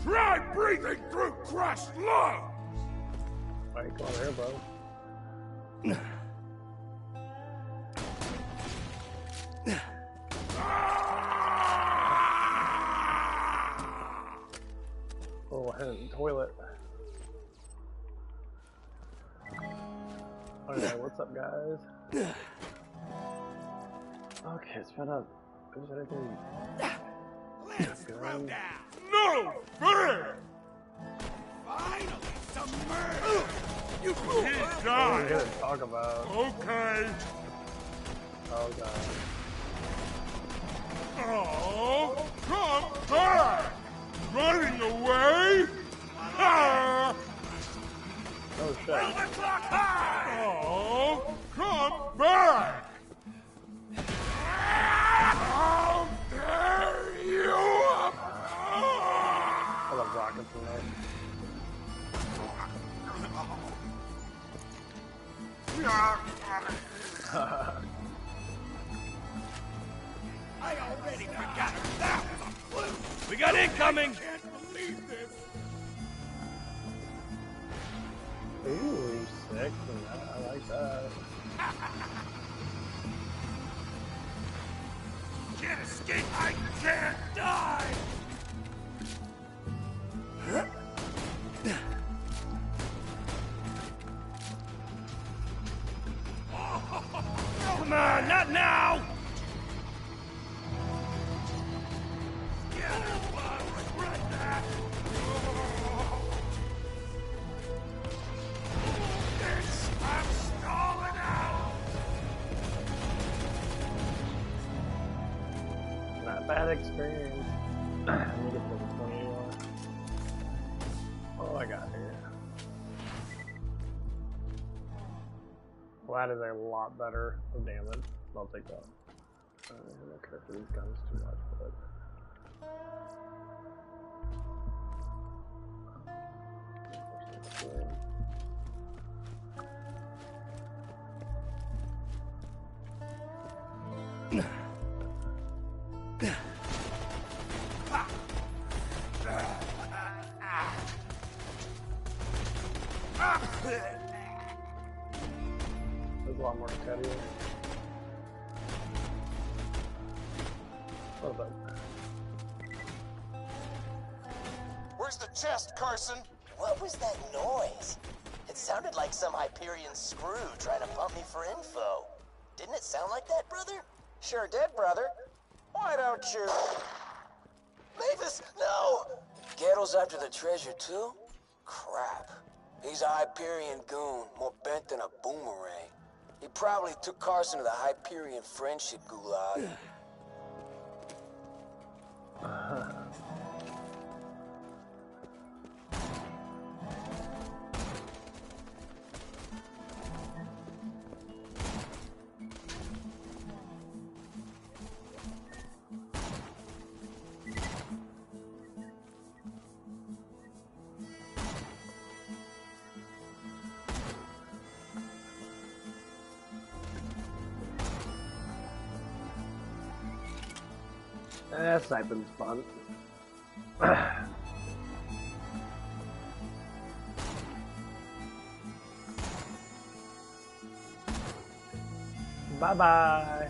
Try breathing through crushed lungs! Alright, come on here, bro. Oh, hidden toilet. Okay, what's up, guys? Okay, it's fed up. Is there anything? Let's throw down! No! Fair! Finally, some murder! You fool! He What are died! we gonna talk about? Okay. Oh god. Oh, come back! Running away? Ah! Oh shit. Oh, come back! How dare you! I love rockets in there. I already forgot that was a fluke! We got incoming! I can't believe this! Ooh, sick. I like that. Can't escape! I can't die! Come on, not now! I'm stalling out! Not a bad experience. Let me get to the 21. What do I got here? Well, that is a lot better of damage. I'll take that. I don't care for these guns too much, but. There's a lot more steady. Well done. Where's the chest, Carson? What was that noise? It sounded like some Hyperion screw trying to pump me for info. Didn't it sound like that, brother? Sure did, brother. Why don't you... Mavis, no! Gettle's after the treasure, too? Crap. He's a Hyperion goon, more bent than a boomerang. He probably took Carson to the Hyperion friendship gulag. Sniping's fun. Bye-bye.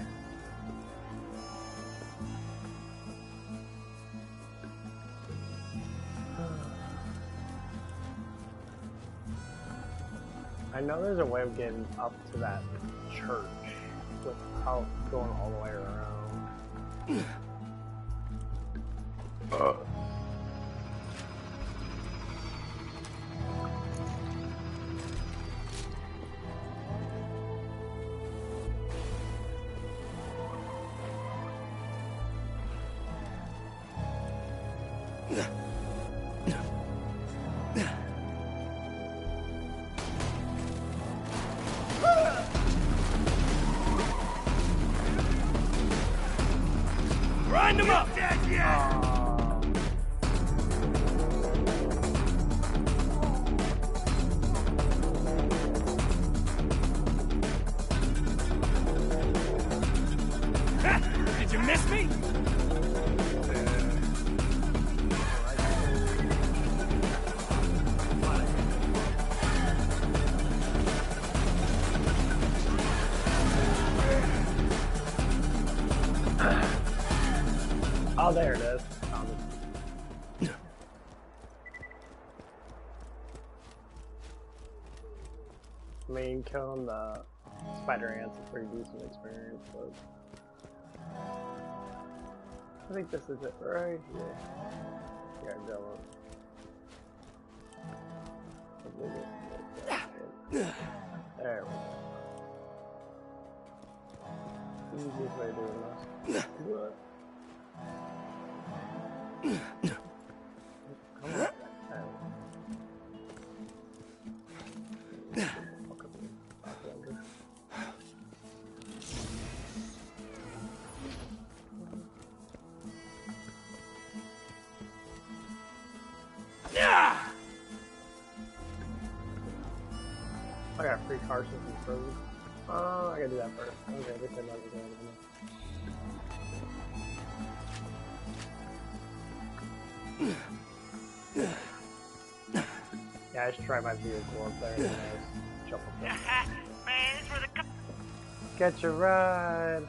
I know there's a way of getting up to that church without going all the way around. Grind him up! Did you miss me? Oh, there it is. I mean, killing the spider ants is a pretty decent experience, but I think this is it right here. Yeah, go on. There we go. Easiest way of doing this. What? Come on. I got free Carson from Frozen. Oh, I gotta do that first. Okay, this is another one. Yeah, I should try my vehicle up there and then jump up there. Get your ride!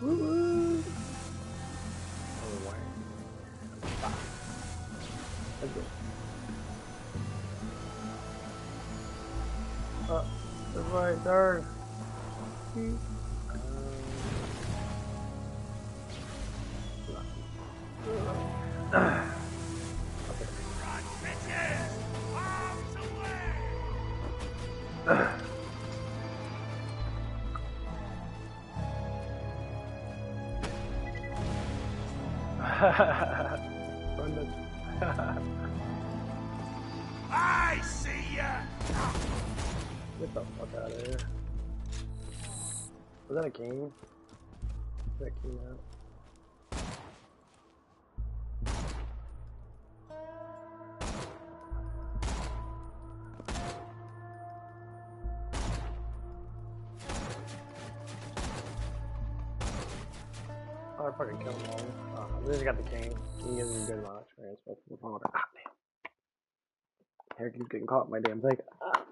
Woo-woo! Oh, wow. That's good. That's right there. I see ya! Get the fuck out of here. Was that a king? That king out. Oh, I fucking killed them all. I just got the king. You can give me a good amount of experience. Ah, damn. Hair keeps getting caught in my damn thing. Ah.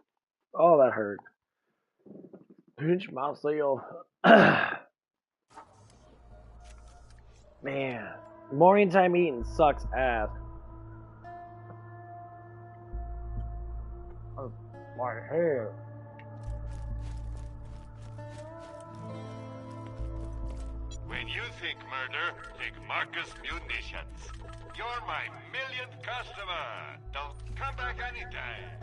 Oh, that hurt. Pinch myself. Man, morning time eating sucks ass. Oh, my hair. When you think murder, think Marcus Munitions. You're my millionth customer. Don't come back anytime.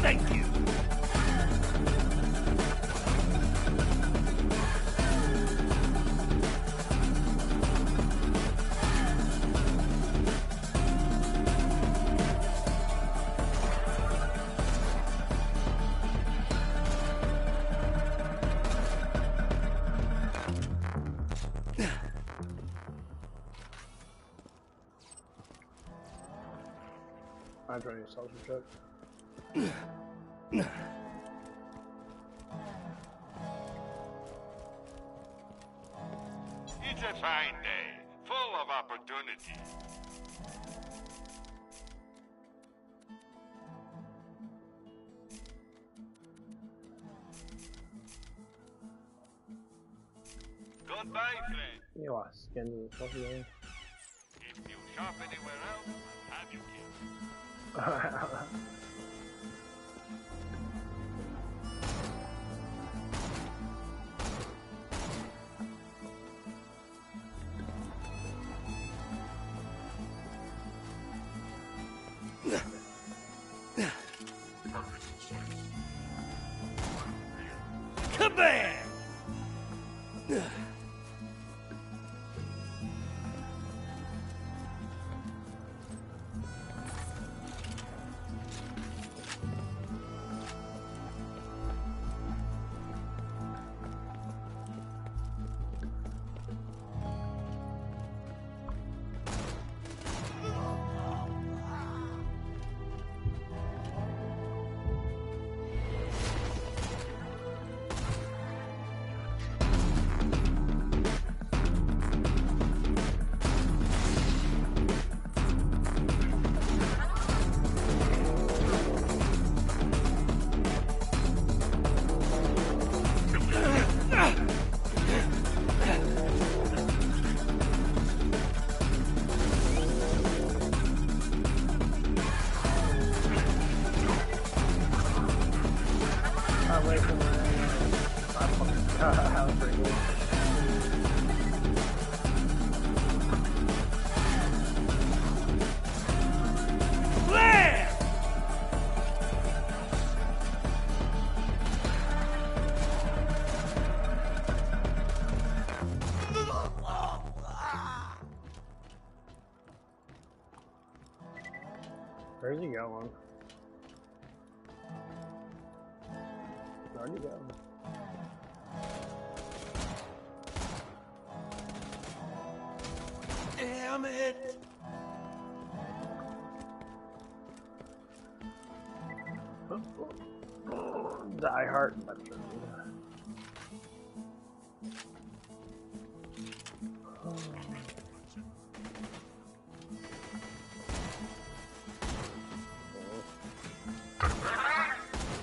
Thank you. I'm trying to social check. It's a fine day, full of opportunity. Goodbye, friend. You lost skin to the fucking game. If you shop anywhere Kabam! Away from that was pretty cool. Land! Where's he going? Where'd he go? Damn it! Die Hard. That's true.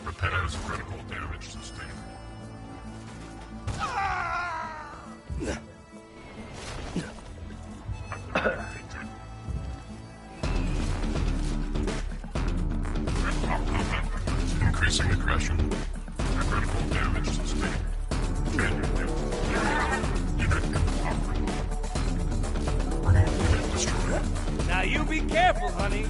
Repairs critical damage sustained. Increasing aggression. Critical damage sustained. Unit destroyed. Now you be careful, honey.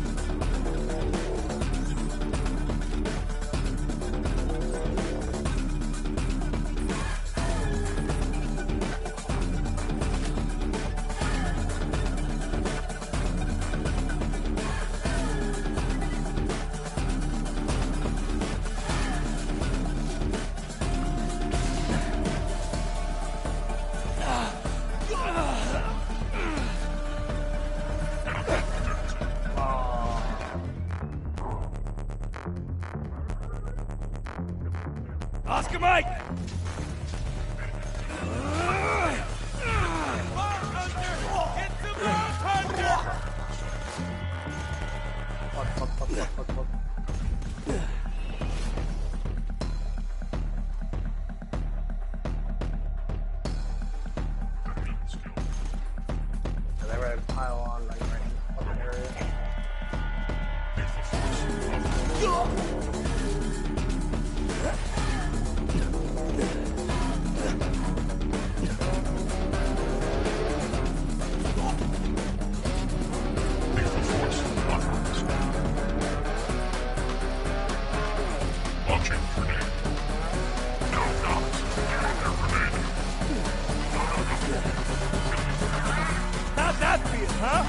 Oscar Mike! Fuck. They were to pile on like right in this fucking area. Launching grenade. No knocks. There grenade. How'd that feel, huh?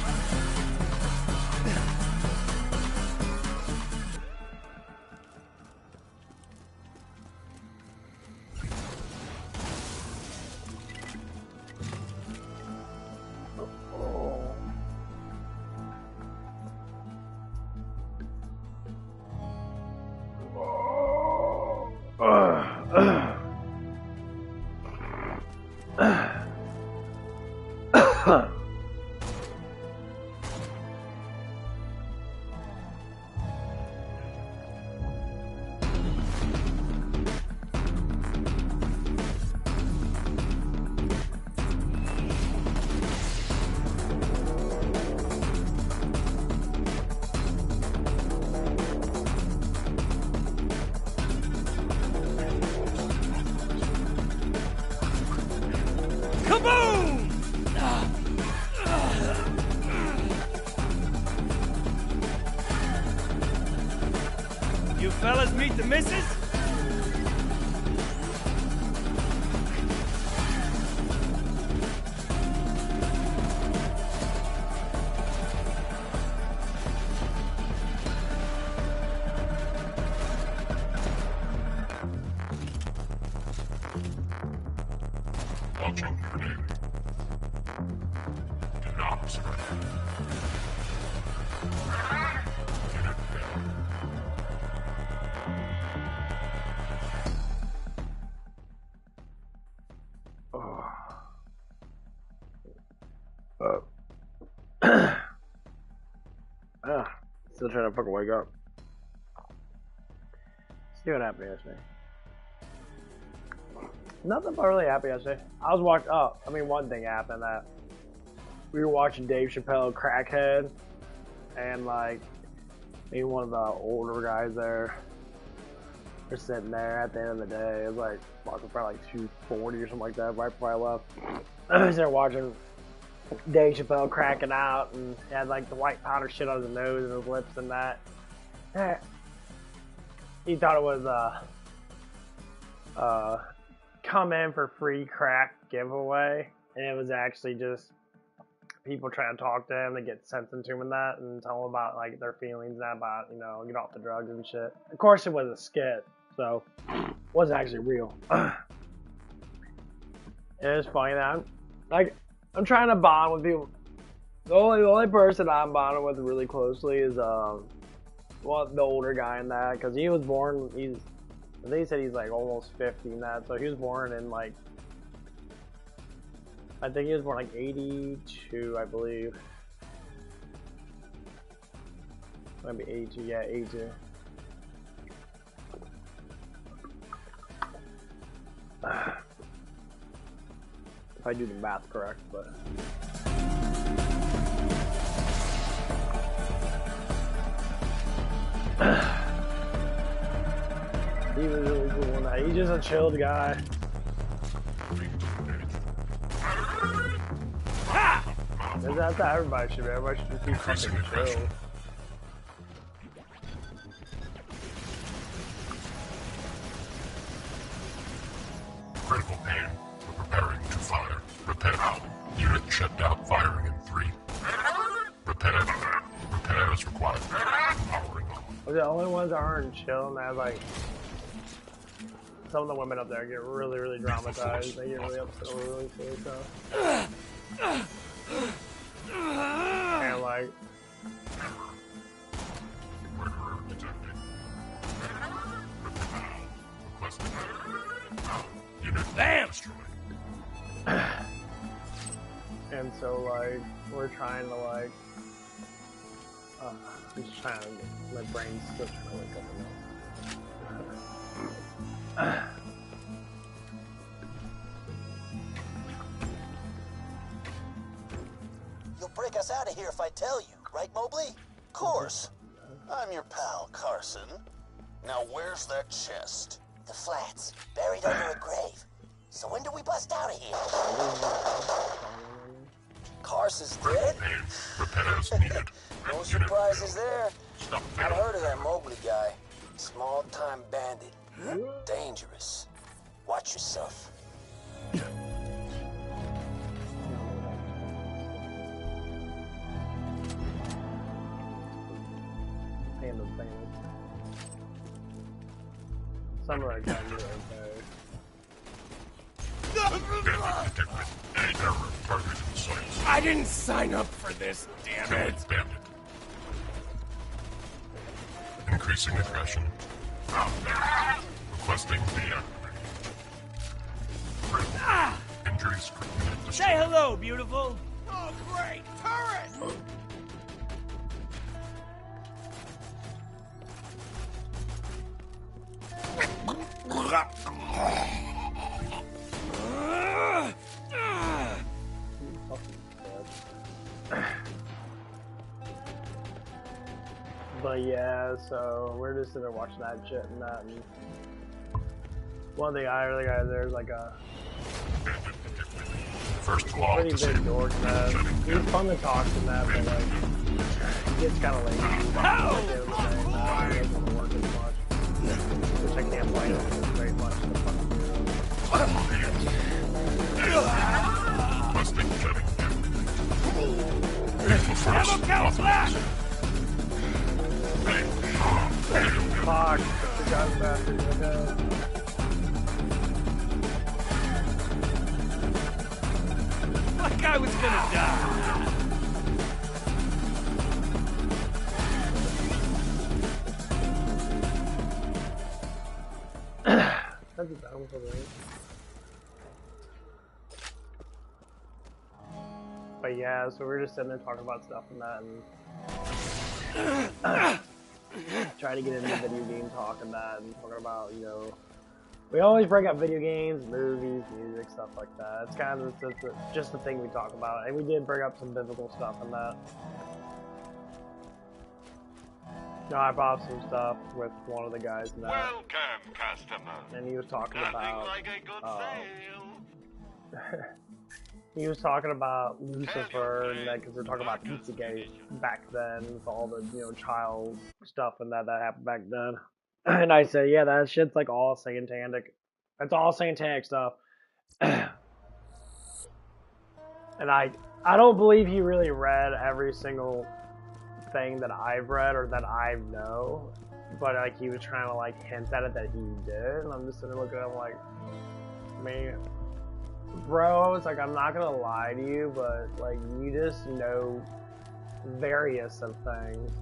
You fellas meet the missus? Launching grenade. Do not surrender. Unit down. Still trying to fucking wake up. See what happened yesterday. Nothing but really happy yesterday. I was watching. Oh, I mean, one thing happened that we were watching Dave Chappelle Crackhead, and like maybe one of the older guys there. They're sitting there at the end of the day. It was like watching probably like 2:40 or something like that. Right before I left, I was there watching Dave Chappelle cracking out, and he had like the white powder shit on his nose and his lips and that. He thought it was come in for free crack giveaway, and it was actually just people trying to talk to him to get sense into him and that, and tell him about like their feelings and that, about, you know, get off the drugs and shit. Of course, it was a skit, so it wasn't actually real. It was funny that I'm trying to bond with people. The only person I'm bonding with really closely is the older guy in that, because he was born. They said he's like almost 50 and that, so he was born in like, I think he was born like 82, I believe. Maybe 82, yeah, 82. If I do the math correct, but. He was really cool in that. He's just a chilled guy. That's how everybody should be. Everybody should just be fucking chill. Critical pain. We're preparing to fire. Repair out. Unit shut down firing in 3. Repair. Repair is required. Powering on. The only ones that aren't chill, man, like some of the women up there get really, really dramatized. They get really upset really quick, so. And like, Murderer detected. Requesting. Unit destroyed. and so like we're trying to like, I'm just trying to get my brain's still trying to wake up enough. You'll break us out of here if I tell you, right, Mobley? Of course. I'm your pal, Carson. Now where's that chest? The flats, buried under a grave. So when do we bust out of here? Carson's dead? Pain. Repairs needed. No surprises there. Stop I've fail. heard of that Mobley guy. Small-time bandit. Dangerous. Watch yourself. Handle things. Some of our guys are okay. Detected. Any error. Target in sight. I didn't sign up for this, damn it. Bandit. Increasing aggression. Requesting deactivate. Injuries critical. Say hello, beautiful. Oh, great. Turret! But yeah, so we're just sitting there watching that shit and that, and one of the other guys there's like a First law pretty big dork, man. He's fun to talk to, that, but like he gets kind of lazy. He doesn't want to work as much. very much the fucking Must be getting Ammo count's left! fuck. The gun bastard. Okay. Like I was gonna die. That's a down for me. But yeah, so we're just sitting there talking about stuff and that, and trying to get into video game talk and that, and talking about, you know, we always bring up video games, movies, music, stuff like that. It's kind of just the thing we talk about, and we did bring up some biblical stuff and that. You know, I bought some stuff with one of the guys and that. Welcome, customer. And he was talking Nothing about like a good sale. he was talking about Lucifer and that, because they're talking about Pizzagate back then with all the, you know, child stuff and that happened back then. And I said, yeah, that shit's like all satanic. That's all satanic stuff. And I don't believe he really read every single thing that I've read or that I know, but like he was trying to like hint at it that he did, and I'm just sitting there looking at him like, man, bro, it's like, I'm not gonna lie to you, but like you just know various of things.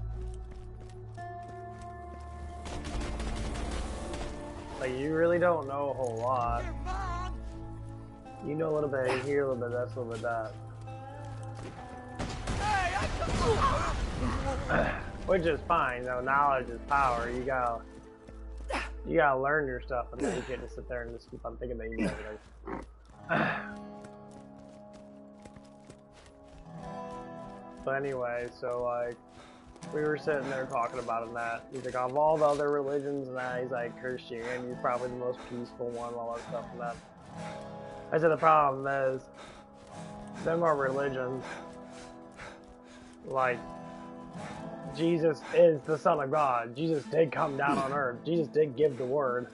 Like you really don't know a whole lot. You know a little bit here, a little bit this, a little bit that. Which is fine, though. Knowledge is power. You gotta learn your stuff, and then you can't just sit there and just keep on thinking that you know everything. But anyway, so like we were sitting there talking about it, and that he's like, of all the other religions and that, he's like, Christianity is probably the most peaceful one, all that stuff and that. I said the problem is, them are religions. Like, Jesus is the Son of God. Jesus did come down on earth. Jesus did give the word.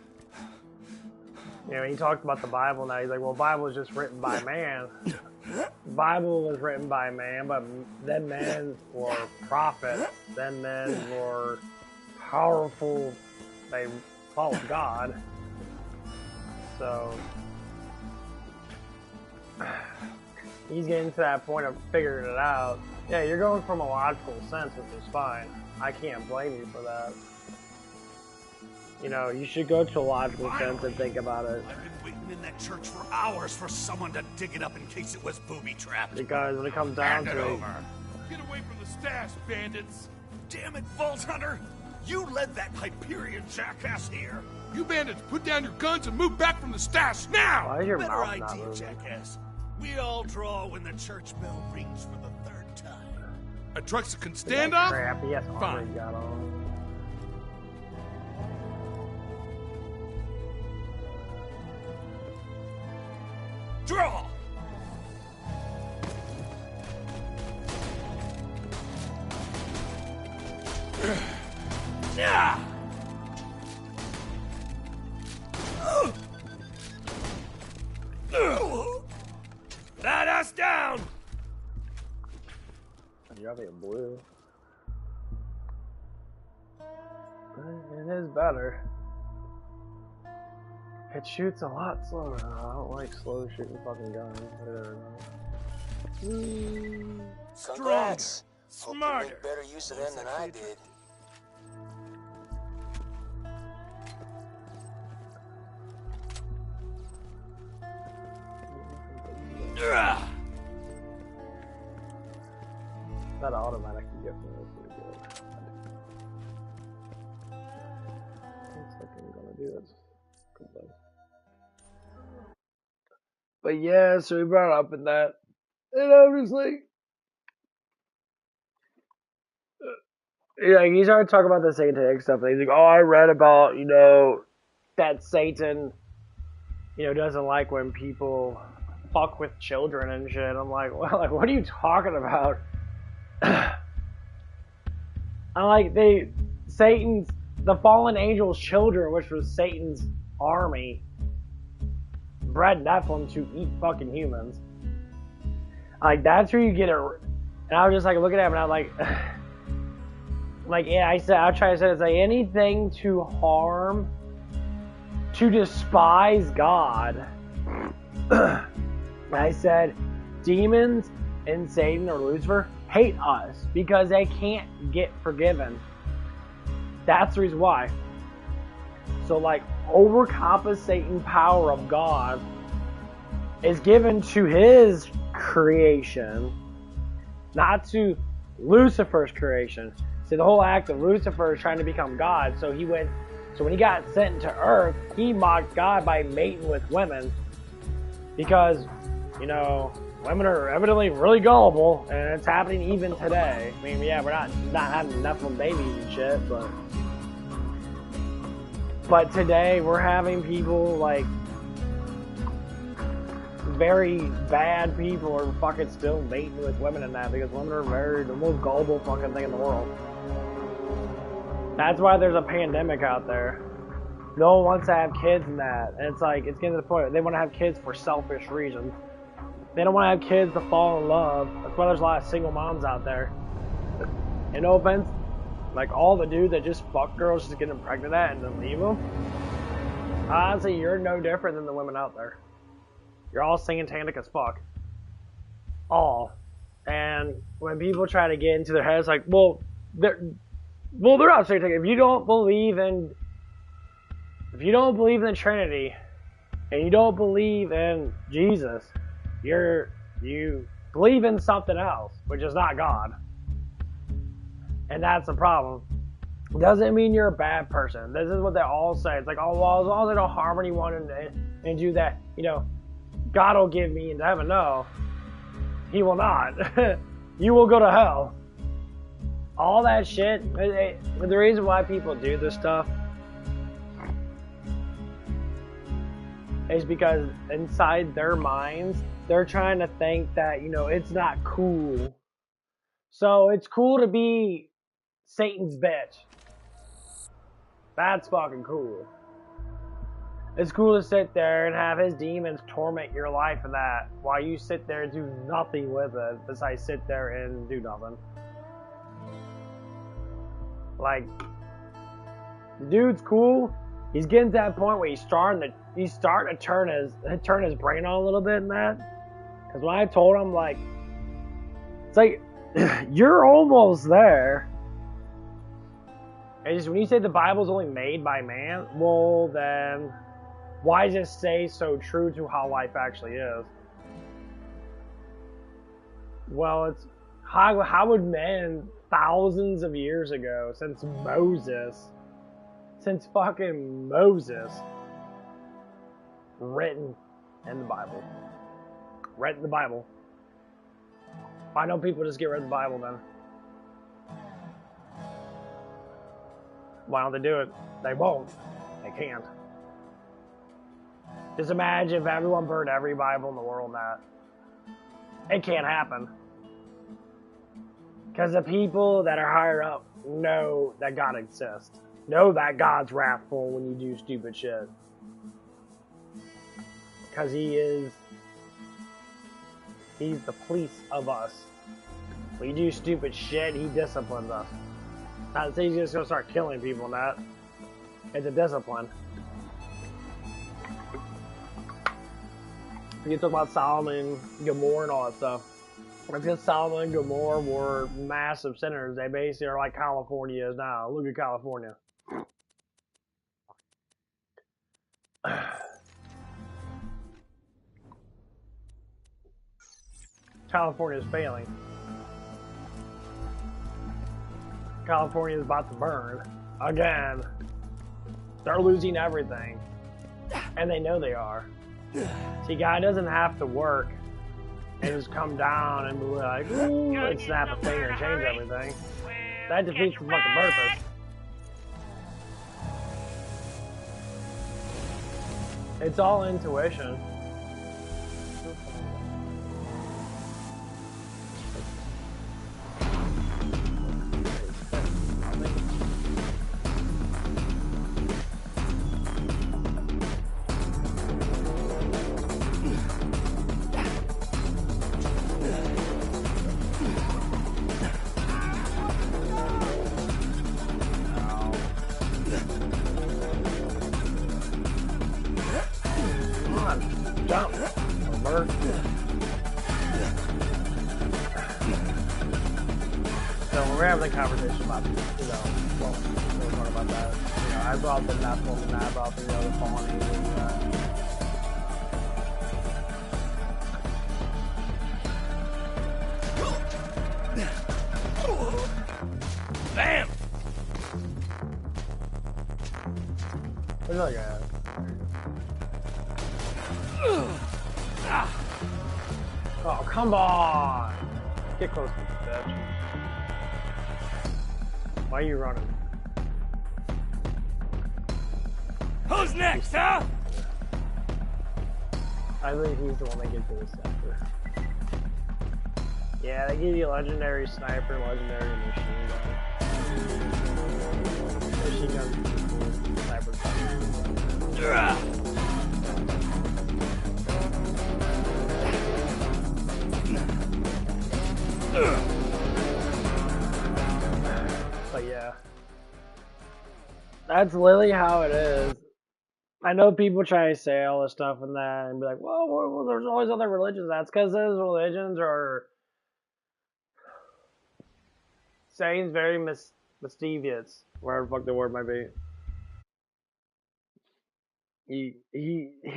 You know, he talked about the Bible now. He's like, well, the Bible was just written by man. The Bible was written by man, but then men were prophets. Then men were powerful. They followed God. So he's getting to that point of figuring it out. Yeah, you're going from a logical sense, which is fine. I can't blame you for that. You know, you should go to a logical sense and think about it. I've been waiting in that church for hours for someone to dig it up in case it was booby-trapped. Because when it comes down Hand it to it, over. Get away from the stash, bandits! Damn it, Vault Hunter! You led that Hyperion jackass here! You bandits, put down your guns and move back from the stash now! why is your Better mouth not idea, moving? jackass. We all draw when the church bell rings for the third time. A truck that can That stand up? crap, he has armor Fine. he got on. Draw! Yeah! Let us down! You're having blue. It is better. It shoots a lot slower. I don't like slow shooting fucking guns. Whatever. Congrats. Hope you Smarter. made better use of them than I did. That automatic you get from this is pretty good. Looks like I'm gonna do this. But yeah, so he brought up in that, and I'm just like, yeah, he started talking about the satanic stuff. And he's like, oh, I read about, you know, that Satan, you know, doesn't like when people fuck with children and shit. I'm like, well, like, what are you talking about? I'm like, the fallen angel's children, which was Satan's army bred Nephilim to eat fucking humans. Like, that's where you get it. And I was just like looking at him and I was like, yeah, I try to say it's like anything to harm, to despise God. I said, demons and Satan or Lucifer hate us because they can't get forgiven. That's the reason why. So, like, overcompensating power of God is given to his creation, not to Lucifer's creation. See, the whole act of Lucifer is trying to become God. So when he got sent to earth, he mocked God by mating with women because, you know, women are evidently really gullible, and it's happening even today. I mean, yeah, we're not having enough of babies and shit, but today we're having people, like, very bad people are fucking still mating with women and that, because women are the most gullible fucking thing in the world. That's why there's a pandemic out there. No one wants to have kids and that. And it's like, it's getting to the point, they want to have kids for selfish reasons. They don't want to have kids to fall in love. That's why there's a lot of single moms out there. And no offense, like all the dudes that just fuck girls just get them pregnant at and then leave them. Honestly, you're no different than the women out there. You're all satanic as fuck. All. And when people try to get into their heads, like, well, they're not satanic. If you don't believe in the Trinity, and you don't believe in Jesus, you believe in something else, which is not God. And that's the problem. Doesn't mean you're a bad person. This is what they all say. It's like, oh, well, as long as they don't harm anyone and do that, you know, God will give me into heaven. No, he will not. You will go to hell. All that shit. The reason why people do this stuff is because inside their minds, they're trying to think that, you know, it's not cool. So it's cool to be Satan's bitch. That's fucking cool. It's cool to sit there and have his demons torment your life and that, while you sit there and do nothing with it besides sit there and do nothing. Like, the dude's cool. He's getting to that point where he's starting to turn his brain on a little bit in that. Because when I told him, like, it's like, you're almost there. And just when you say the Bible's only made by man, well then, why does it stay so true to how life actually is? Well, it's how would men thousands of years ago, since fucking Moses, written in the Bible. Why don't people just get rid of the Bible then? Why don't they do it? They won't. They can't. Just imagine if everyone burned every Bible in the world that. It can't happen. Because the people that are higher up know that God exists. Know that God's wrathful when you do stupid shit. Because He's the police of us. When you do stupid shit, He disciplines us. Not to say He's just going to start killing people and that. It's a discipline. You talk about Solomon, Gomorrah, and all that stuff. Because Solomon and Gomorrah were massive sinners. They basically are like California is now. Look at California. California is failing. California is about to burn. Again. They're losing everything. And they know they are. See, God doesn't have to work and just come down and be like, ooh, and snap a finger and change everything. That defeats the fucking purpose. It's all intuition. having a conversation about, you know, well, we were talking about that. You know, I brought the Nath woman, I brought, you know, the fallen angel, Bam! Where's that guy at? Oh, come on! Get close to the bitch. Why are you running? Who's next, huh? I think he's the one that gets to the sniper. Yeah, they give you legendary sniper, legendary machine gun. Machine gun, sniper. But yeah, that's literally how it is. I know people try to say all this stuff and that and be like, well, there's always other religions. That's because those religions are saying very mischievous, whatever the fuck the word might be. He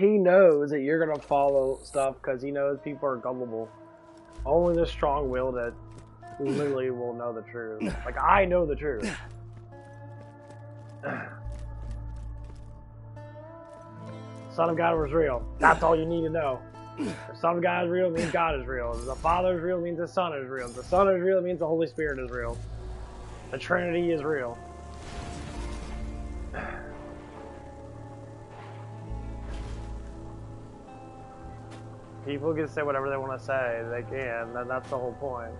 knows that you're gonna follow stuff because he knows people are gullible. Only the strong-willed literally will know the truth. Like, I know the truth. Son of God was real. That's all you need to know. The Son of God is real means God is real. The Father is real means the Son is real. The Son is real means the Holy Spirit is real. The Trinity is real. People can say whatever they want to say. They can. That's the whole point.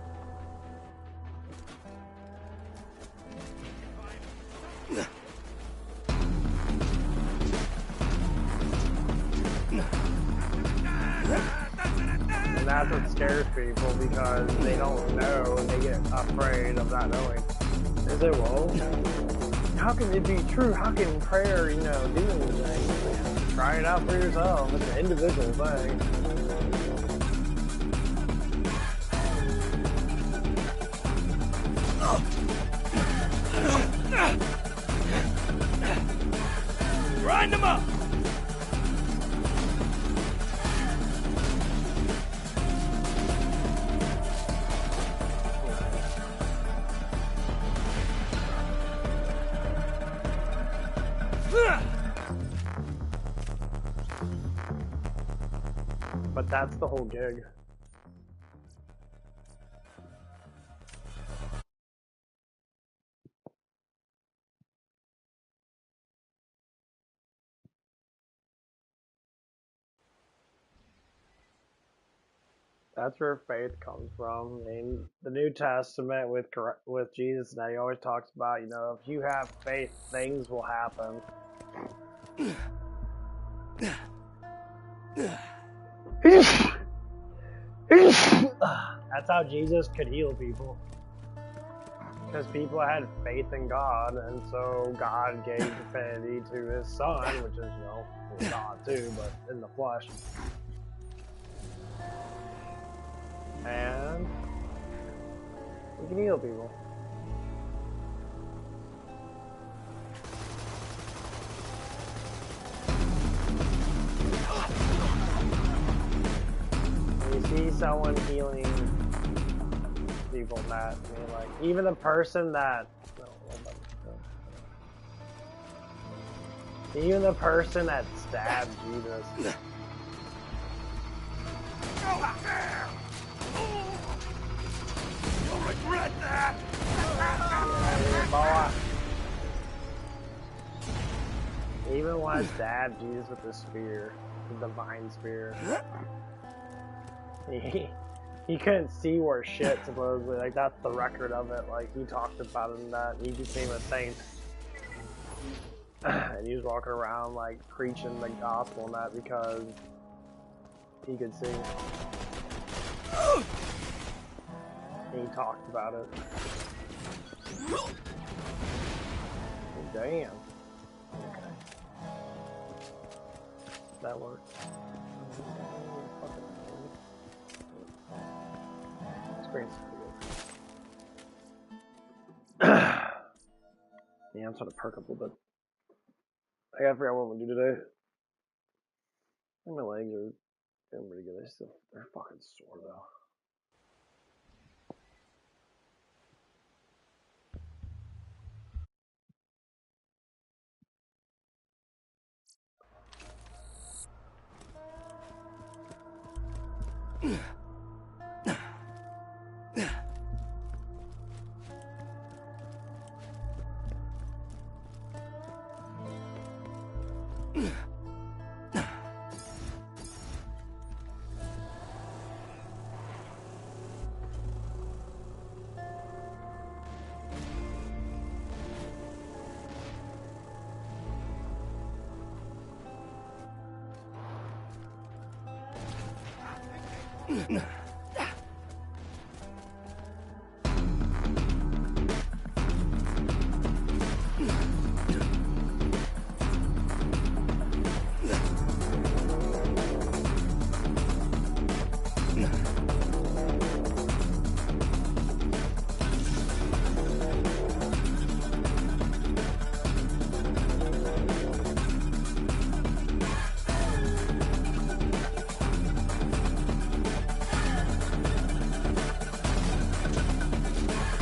And that's what scares people because they don't know and they get afraid of not knowing. They say, well, how can it be true? How can prayer, you know, do anything? Try it out for yourself. It's an individual thing. Grind them up! But that's the whole gig. That's where faith comes from. In the New Testament with Jesus, now he always talks about, you know, if you have faith, things will happen. That's how Jesus could heal people. Because people had faith in God, and so God gave divinity to his Son, which is, you know, God too, but in the flesh. And we can heal people. When you see someone healing people, Matt, I mean, like, even the person that... Even the person that stabbed Jesus. You'll regret that! Even when I stabbed Jesus with the spear, the divine spear, he couldn't see where shit, supposedly. Like, that's the record of it. Like, he talked about it and that. He became a saint. And he was walking around, like, preaching the gospel and that because he could see. And he talked about it. Damn. Okay. That worked. Experience. Yeah, I'm trying to perk up a little bit. I gotta figure out what I'm gonna do today. I think my legs are feeling pretty good. They're fucking sore though.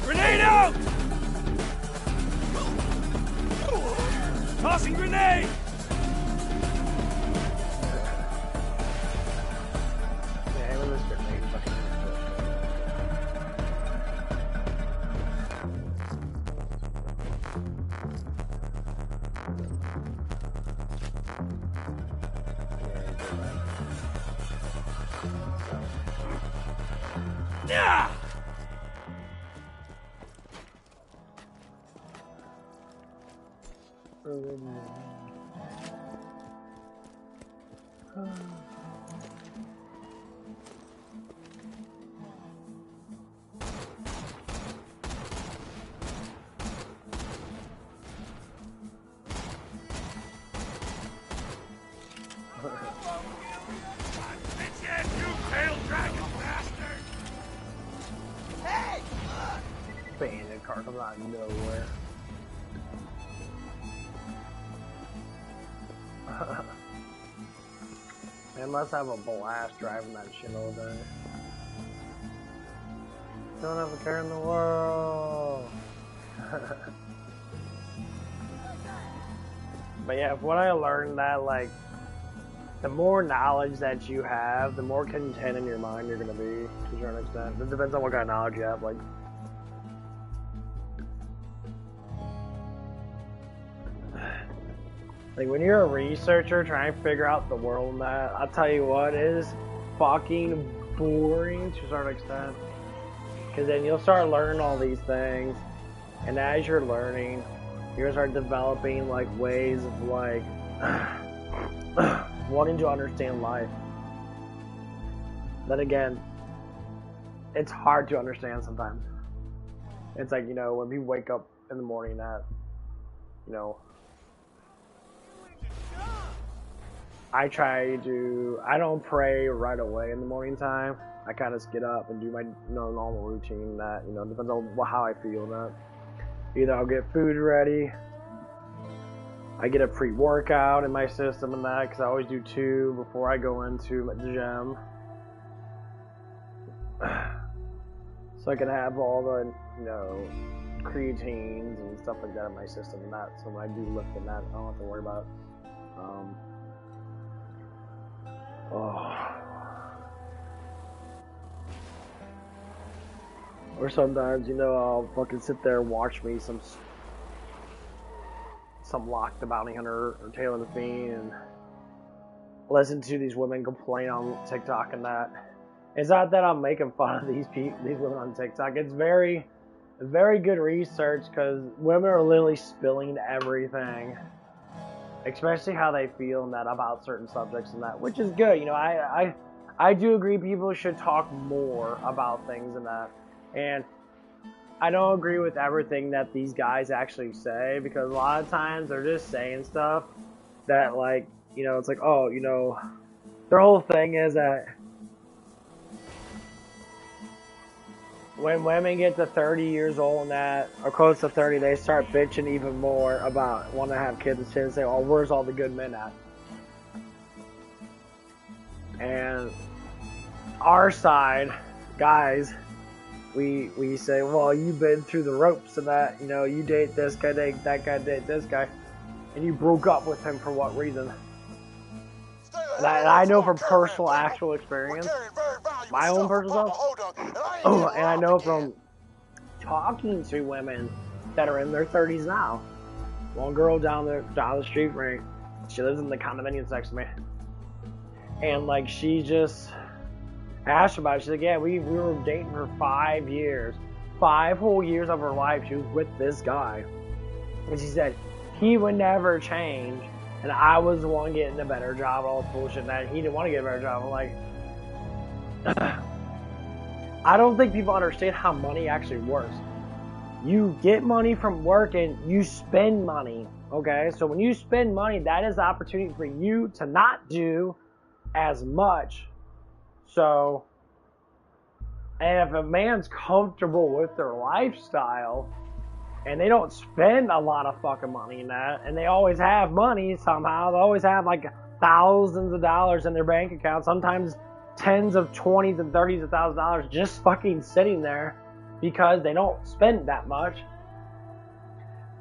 Grenade out! Tossing grenade! Yeah, I remember this grenade fucking Yeah! bandit car comes out of nowhere. Man must have a blast driving that shit all day. Don't have a care in the world. But yeah, what I learned that like the more knowledge that you have, the more content in your mind you're gonna be to a certain extent. It depends on what kind of knowledge you have. Like when you're a researcher trying to figure out the world and that, I'll tell you what, it is fucking boring to a certain extent. Because then you'll start learning all these things, and as you're learning, you're gonna start developing like ways of like wanting to understand life. Then again, it's hard to understand sometimes. It's like, you know, when people wake up in the morning at, you know, I don't pray right away in the morning time. I kind of get up and do my normal routine that, depends on how I feel and that. Either I'll get food ready, I get a pre-workout in my system and that, because I always do 2 before I go into the gym. So I can have all the, creatines and stuff like that in my system and that, so when I do lift and that, I don't have to worry about it. Or sometimes, I'll fucking sit there and watch me some Lock the Bounty Hunter or Taylor the Fiend and listen to these women complain on TikTok and that. It's not that I'm making fun of these women on TikTok. It's very, very good research because women are literally spilling everything, especially how they feel and that about certain subjects and that, which is good. I do agree people should talk more about things and that. And I don't agree with everything that these guys actually say, because a lot of times they're just saying stuff that, like, it's like, oh, their whole thing is that when women get to 30 years old and that, or close to 30, they start bitching even more about wanting to have kids and shit and say, oh, where's all the good men at? And our side, guys, we say, well, you've been through the ropes and that, you know, you date this guy, date that guy, date this guy, and you broke up with him for what reason? And I know from personal, actual experience, my own personal stuff, and I know from talking to women that are in their 30s now. One girl down the street, right? She lives in the condominium next to me, and like she just asked about it. She's like, yeah, we were dating for 5 years, 5 whole years of her life. She was with this guy, and she said he would never change. And I was the one getting a better job, all this bullshit, and that he didn't want to get a better job. I'm like, I don't think people understand how money actually works. You get money from work and you spend money, okay? So when you spend money, that is the opportunity for you to not do as much. So, and if a man's comfortable with their lifestyle, and they don't spend a lot of fucking money in that, and they always have money somehow. They always have like thousands of dollars in their bank account, sometimes tens of 20s and 30s of thousands of dollars just fucking sitting there because they don't spend that much.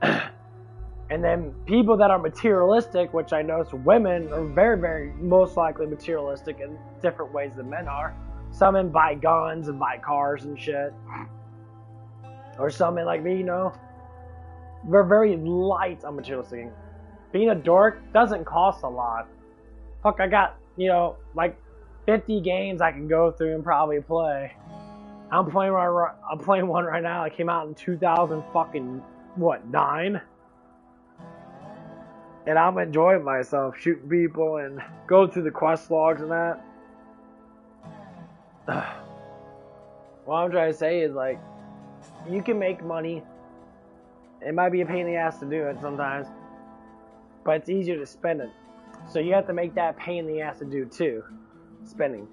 And then people that are materialistic, which I know women are very, very most likely materialistic in different ways than men are. Some men buy guns and buy cars and shit. Or some men like me, you know, we're very light on materialistic. Being a dork doesn't cost a lot. Fuck, I got, you know, like 50 games I can go through and probably play. I'm playing one right now. It came out in 2009, and I'm enjoying myself shooting people and going through the quest logs and that. What I'm trying to say is, like, you can make money. It might be a pain in the ass to do it sometimes, but it's easier to spend it. So you have to make that pain in the ass to do too, spending.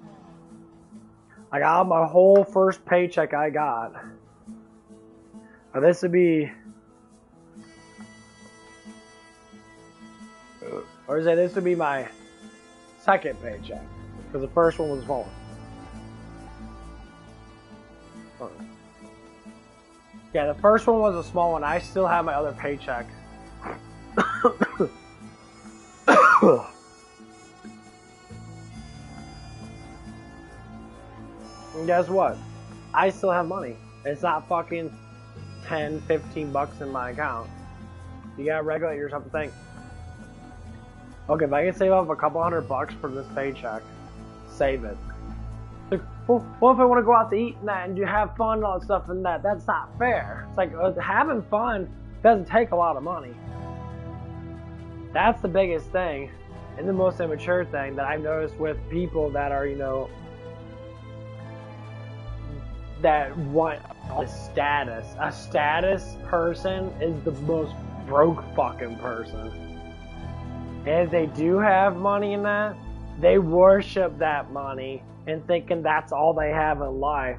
Like, out of my whole first paycheck I got, this would be, or is it, this would be my second paycheck, because the first one was a small one. Yeah, the first one was a small one. I still have my other paycheck. And guess what? I still have money. It's not fucking 10, 15 bucks in my account. You gotta regulate yourself to think. Okay, if I can save up a couple $100 for this paycheck, save it. Like, well, if I want to go out to eat and that and you have fun and all that stuff and that, that's not fair. It's like, having fun doesn't take a lot of money. That's the biggest thing, and the most immature thing that I've noticed with people that are, you know, that want a status. A status person is the most broke fucking person. And if they do have money in that, they worship that money and thinking that's all they have in life.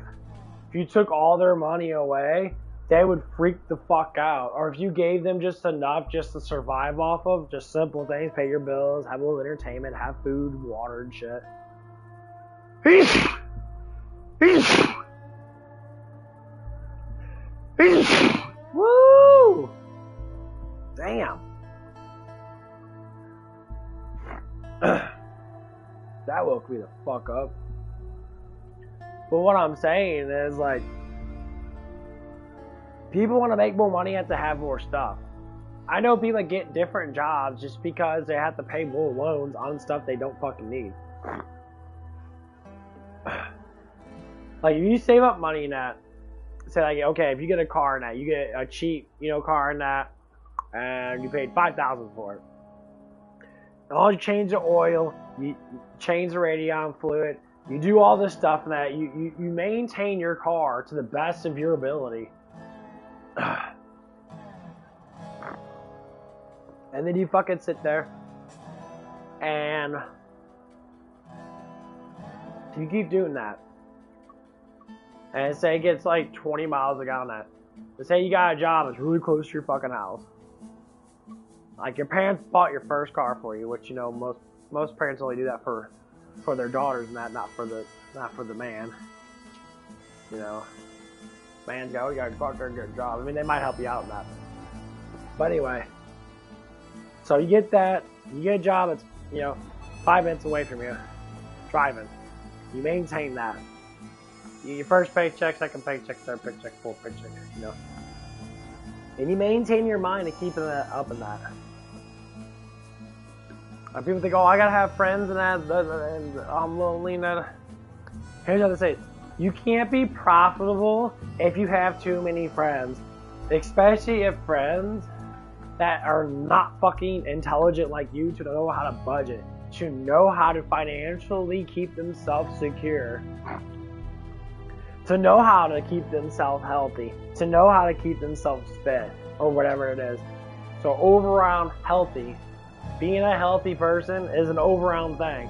If you took all their money away, they would freak the fuck out. Or if you gave them just enough just to survive off of, just simple things, pay your bills, have a little entertainment, have food, water and shit. Woo! Damn. That woke me the fuck up. But what I'm saying is, like, people want to make more money have to have more stuff. I know people that get different jobs just because they have to pay more loans on stuff they don't fucking need. Like, if you save up money in that, say, like, okay, if you get a car in that, you get a cheap, you know, car in that, and you paid $5,000 for it. And all you change the oil, you change the radion fluid, you do all this stuff in that, you maintain your car to the best of your ability. And then you fucking sit there and you keep doing that. and say it gets like 20 miles a gallon at. But say you got a job that's really close to your fucking house. Like your parents bought your first car for you, which you know most parents only do that for their daughters and that, not for the man. You know, man's got, oh, you got to go out there and get a job. I mean, they might help you out in that. But anyway, so you get that, you get a job that's, you know, 5 minutes away from you, driving. You maintain that. Your first paycheck, second paycheck, third paycheck, fourth paycheck, you know. And you maintain your mind to keeping that up in that. And people think, oh, I gotta have friends and that, and I'm lonely and that. Here's what I say. You can't be profitable if you have too many friends. Especially if friends that are not fucking intelligent like you to know how to budget. To know how to financially keep themselves secure. To know how to keep themselves healthy. To know how to keep themselves fit. Or whatever it is. So overall healthy. Being a healthy person is an overall thing.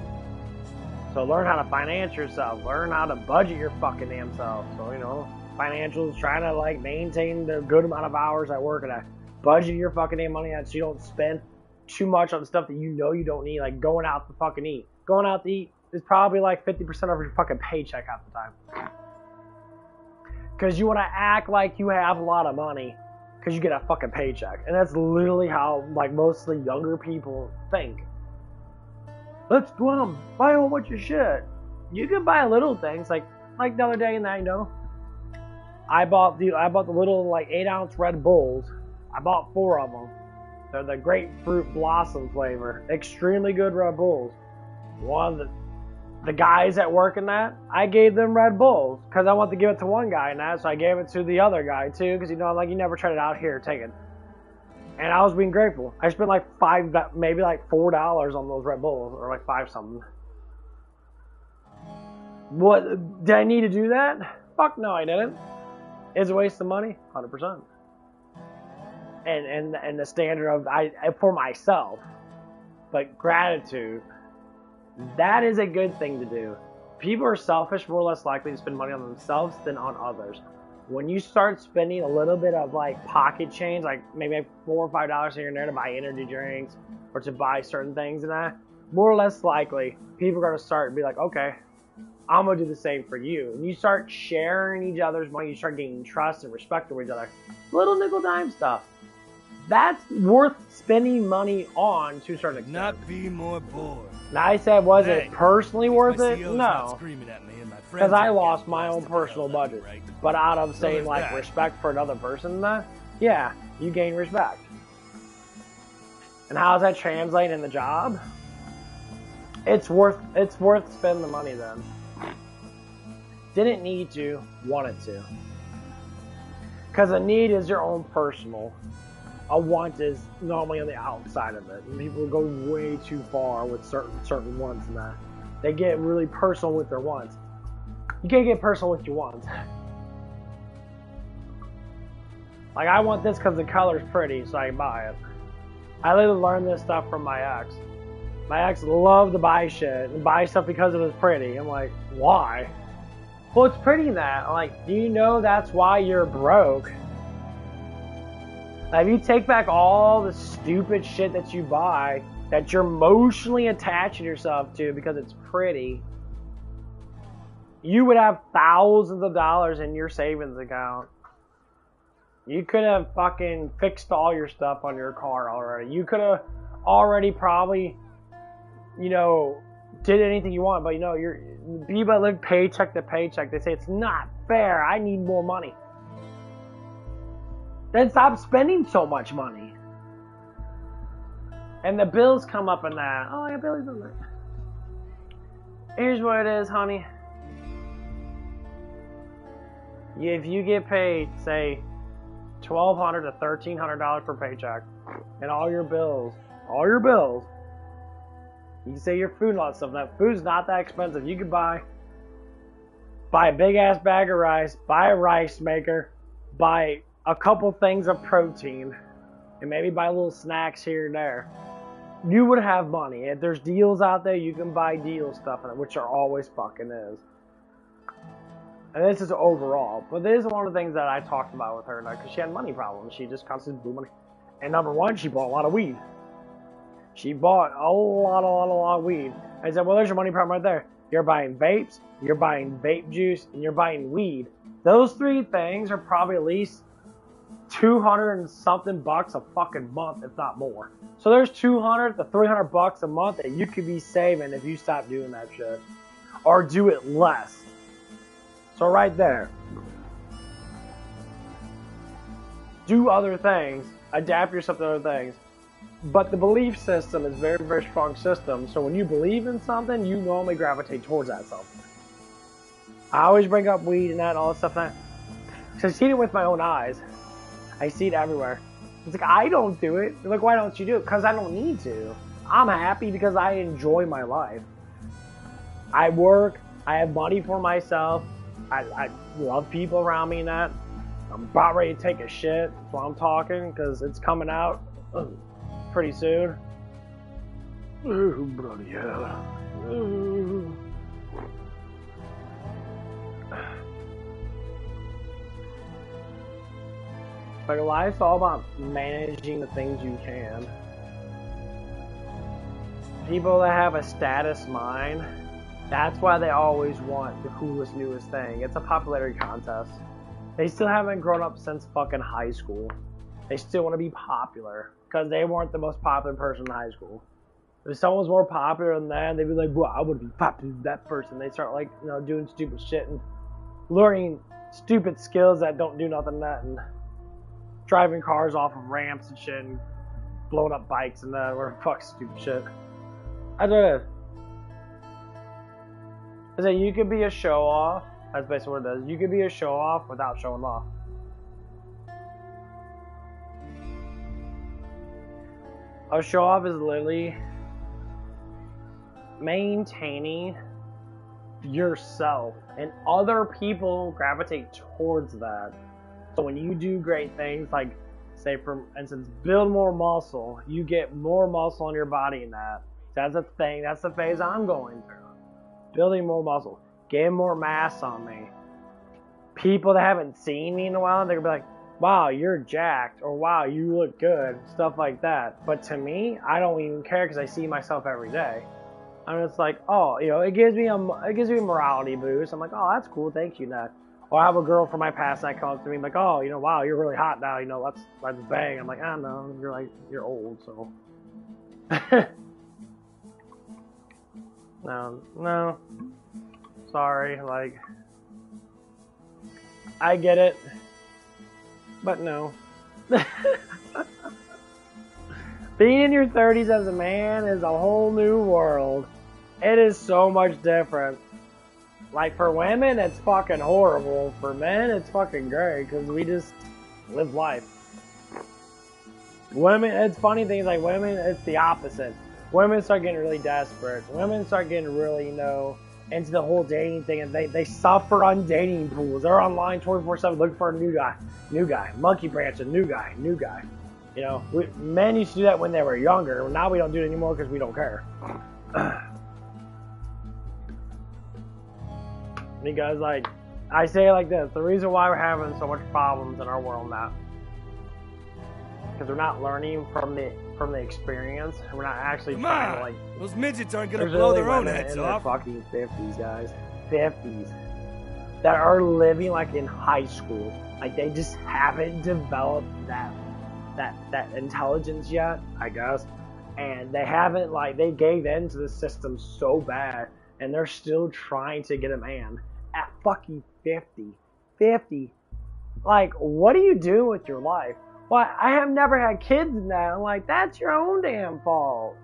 So learn how to finance yourself. Learn how to budget your fucking damn self. So, you know, financials, trying to like maintain the good amount of hours I work at. Budget your fucking damn money out so you don't spend too much on stuff that you know you don't need. Like going out to fucking eat. Going out to eat is probably like 50% of your fucking paycheck half the time. Because you want to act like you have a lot of money. Because you get a fucking paycheck. And that's literally how like most of the younger people think. Let's go out and buy a whole bunch of shit. You can buy little things like the other day, and I know I bought the little like 8-ounce Red Bulls. I bought 4 of them. They're the grapefruit blossom flavor. Extremely good Red Bulls. One of the guys that work in that, I gave them Red Bulls because I want to give it to one guy in that, so I gave it to the other guy too because you know, like, you never tried it out, here, take it. And I was being grateful. I spent like maybe like $4 on those Red Bulls, or like 5 something. What, did I need to do that? Fuck no, I didn't. Is it a waste of money? 100%. And the standard of for myself, but gratitude, that is a good thing to do. People are selfish, more or less likely to spend money on themselves than on others. When you start spending a little bit of like pocket change, like maybe $4 or $5 here and there to buy energy drinks or to buy certain things and that, more or less likely people are going to start and be like, okay, I'm going to do the same for you. And you start sharing each other's money, you start gaining trust and respect for each other. Little nickel dime stuff. That's worth spending money on to a certain extent. Not be more bored. Now I said, was it personally worth My it? CEO's not No. screaming at me and my friends Because I aren't lost getting my own blasted the hell personal out, budget. right? But out of saying there's like that. respect for another person, that, yeah, you gain respect. And how does that translate in the job? It's worth spending the money then. Didn't need to, wanted to. Because a need is your own personal. A want is normally on the outside of it. And people go way too far with certain wants and that. They get really personal with their wants. You can't get personal with your wants. Like, I want this because the color's pretty, so I can buy it. I literally learned this stuff from my ex. My ex loved to buy shit and buy stuff because it was pretty. I'm like, why? Well, it's pretty in that. I'm like, do you know that's why you're broke? Now, if you take back all the stupid shit that you buy, that you're emotionally attaching yourself to because it's pretty, you would have thousands of dollars in your savings account. You could have fucking fixed all your stuff on your car already. You could have already probably, you know, did anything you want, but you know, people that live paycheck to paycheck, they say it's not fair, I need more money. Then stop spending so much money. And the bills come up in that. Oh, yeah, bills in that. Here's what it is, honey. If you get paid, say, $1,200 to $1,300 per paycheck, and all your bills, you say your food and all that stuff. Now, food's not that expensive. You could buy a big ass bag of rice, buy a rice maker, buy a couple things of protein, and maybe buy little snacks here and there. You would have money. If there's deals out there, you can buy deal stuff in it, which there always fucking is. And this is overall, but this is one of the things that I talked about with her, because she had money problems. She just constantly blew money. And number one, she bought a lot of weed. She bought a lot of weed. I said, well, there's your money problem right there. You're buying vapes, you're buying vape juice, and you're buying weed. Those three things are probably at least 200 and something bucks a fucking month, if not more. So there's 200 to 300 bucks a month that you could be saving if you stop doing that shit. Or do it less. So right there, do other things, adapt yourself to other things. But the belief system is a very, very strong system. So when you believe in something, you normally gravitate towards that something. I always bring up weed and that and all that stuff. Because I see it with my own eyes. I see it everywhere. It's like, I don't do it. They're like, why don't you do it? Because I don't need to. I'm happy because I enjoy my life. I work. I have money for myself. I love people around me and that. I'm about ready to take a shit. That's why I'm talking, because it's coming out pretty soon. Oh, bloody hell. Like, life's all about managing the things you can. People that have a status mind, that's why they always want the coolest, newest thing. It's a popularity contest. They still haven't grown up since fucking high school. They still want to be popular because they weren't the most popular person in high school. If someone was more popular than that, they'd be like, well, I would be popular than that person. They start, like, you know, doing stupid shit and learning stupid skills that don't do nothing that, and driving cars off of ramps and shit and blowing up bikes and that, or fuck stupid shit. I don't know. I say you could be a show off. That's basically what it does. You could be a show off without showing off. A show off is literally maintaining yourself, and other people gravitate towards that. So when you do great things, like, say for instance, build more muscle, you get more muscle in your body in that. That's a thing. That's the phase I'm going through. Building more muscle, getting more mass on me. People that haven't seen me in a while, they're gonna be like, wow, you're jacked, or wow, you look good, stuff like that. But to me, I don't even care because I see myself every day. I'm just like, oh, you know, it gives me a morality boost. I'm like, oh, that's cool, thank you, Nat. Or I have a girl from my past that comes to me like, oh, you know, wow, you're really hot now, you know, let's bang. I'm like, I don't know, you're old, so. No, sorry, like, I get it, but no. Being in your 30s as a man is a whole new world. It is so much different. Like, for women, it's fucking horrible. For men, it's fucking great, because we just live life. Women, it's funny things like women, it's the opposite. Women start getting really desperate. Women start getting really, you know, into the whole dating thing, and they suffer on dating pools. They're online 24/7 looking for a new guy, monkey branching, new guy. You know, men used to do that when they were younger. Now we don't do it anymore because we don't care. Because, like, I say it like this: the reason why we're having so much problems in our world now, because we're not learning from the experience. We're not actually trying to, like. Those midgets aren't gonna blow their own heads off. Fucking 50s, guys, 50s, that are living like in high school. Like, they just haven't developed that intelligence yet, I guess, and they haven't, like, they gave in to the system so bad, and they're still trying to get a man at fucking 50. Like, what are you doing with your life? Well, I have never had kids now. Like, that's your own damn fault.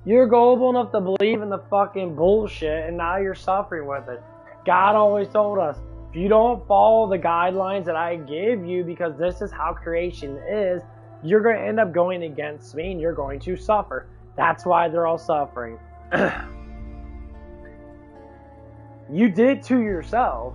You're gullible enough to believe in the fucking bullshit, and now you're suffering with it. God always told us, if you don't follow the guidelines that I give you, because this is how creation is, you're going to end up going against me, and you're going to suffer. That's why they're all suffering. You did it to yourself.